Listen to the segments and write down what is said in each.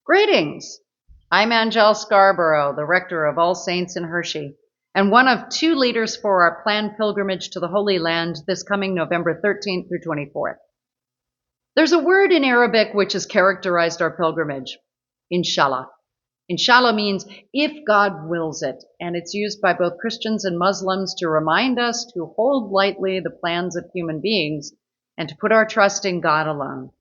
Greetings! I'm Angel Scarborough, the rector of All Saints in Hershey, and one of two leaders for our planned pilgrimage to the Holy Land this coming November 13th through 24th. There's a word in Arabic which has characterized our pilgrimage, inshallah. Inshallah means if God wills it, and it's used by both Christians and Muslims to remind us to hold lightly the plans of human beings and to put our trust in God alone.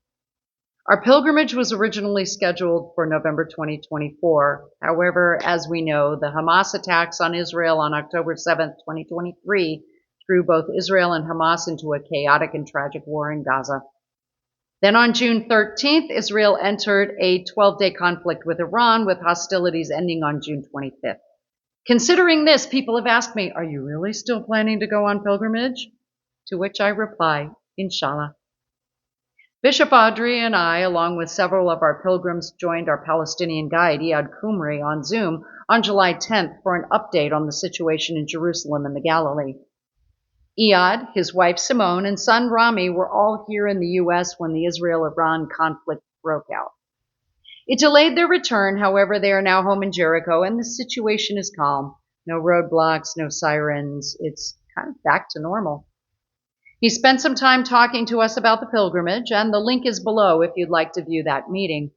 Our pilgrimage was originally scheduled for November 2024. However, as we know, the Hamas attacks on Israel on October 7th, 2023, threw both Israel and Hamas into a chaotic and tragic war in Gaza. Then on June 13th, Israel entered a 12-day conflict with Iran, with hostilities ending on June 25th. Considering this, people have asked me, are you really still planning to go on pilgrimage? To which I reply, inshallah. Bishop Audrey and I, along with several of our pilgrims, joined our Palestinian guide, Iyad Kumri, on Zoom on July 10th for an update on the situation in Jerusalem and the Galilee. Iyad, his wife Simone, and son Rami were all here in the U.S. when the Israel-Iran conflict broke out. It delayed their return, however, they are now home in Jericho, and the situation is calm. No roadblocks, no sirens. It's kind of back to normal. He spent some time talking to us about the pilgrimage, and the link is below if you'd like to view that meeting.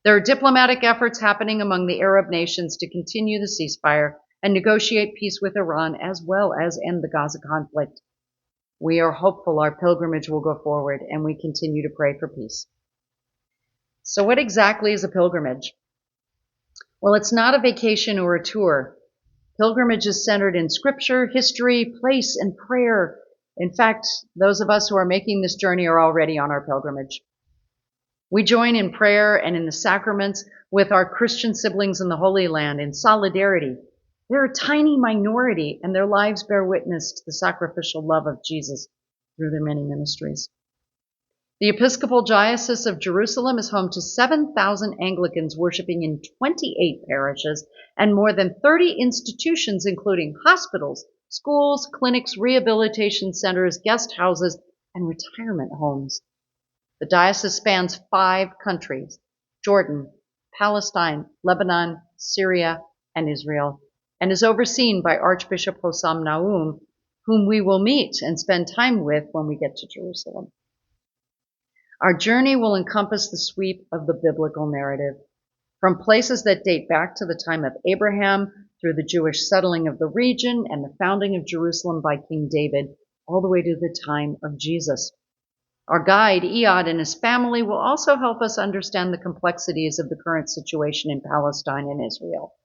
There are diplomatic efforts happening among the Arab nations to continue the ceasefire and negotiate peace with Iran, as well as end the Gaza conflict. We are hopeful our pilgrimage will go forward, and we continue to pray for peace. So what exactly is a pilgrimage? Well, it's not a vacation or a tour. Pilgrimage is centered in scripture, history, place, and prayer. In fact, those of us who are making this journey are already on our pilgrimage. We join in prayer and in the sacraments with our Christian siblings in the Holy Land in solidarity. They're a tiny minority, and their lives bear witness to the sacrificial love of Jesus through their many ministries. The Episcopal Diocese of Jerusalem is home to 7,000 Anglicans worshiping in 28 parishes and more than 30 institutions, including hospitals, schools, clinics, rehabilitation centers, guest houses, and retirement homes. The diocese spans 5 countries: Jordan, Palestine, Lebanon, Syria, and Israel, and is overseen by Archbishop Hossam Naum, whom we will meet and spend time with when we get to Jerusalem. Our journey will encompass the sweep of the biblical narrative, from places that date back to the time of Abraham, through the Jewish settling of the region and the founding of Jerusalem by King David, all the way to the time of Jesus. Our guide, Iyad, and his family will also help us understand the complexities of the current situation in Palestine and Israel.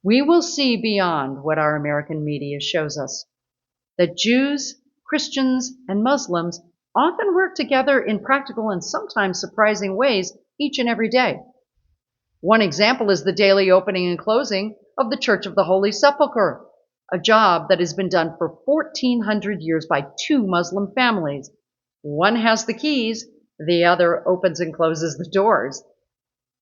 We will see beyond what our American media shows us, that Jews, Christians, and Muslims often work together in practical and sometimes surprising ways each and every day. One example is the daily opening and closing of the Church of the Holy Sepulchre, a job that has been done for 1,400 years by 2 Muslim families. One has the keys, the other opens and closes the doors.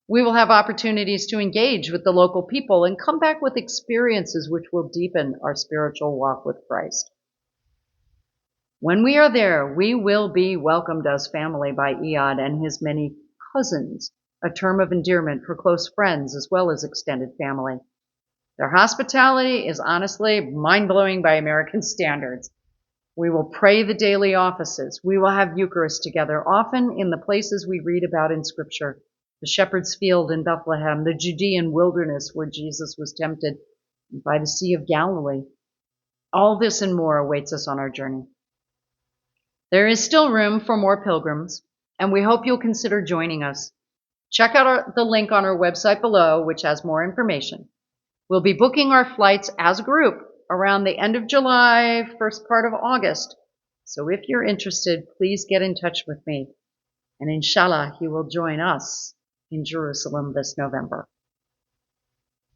We will have opportunities to engage with the local people and come back with experiences which will deepen our spiritual walk with Christ. When we are there, we will be welcomed as family by Iyad and his many cousins, a term of endearment for close friends as well as extended family. Their hospitality is honestly mind-blowing by American standards. We will pray the daily offices. We will have Eucharist together, often in the places we read about in Scripture: the shepherd's field in Bethlehem, the Judean wilderness where Jesus was tempted, by the Sea of Galilee. All this and more awaits us on our journey. There is still room for more pilgrims, and we hope you'll consider joining us. Check out the link on our website below, which has more information. We'll be booking our flights as a group around the end of July, first part of August. So if you're interested, please get in touch with me. And inshallah, you will join us in Jerusalem this November.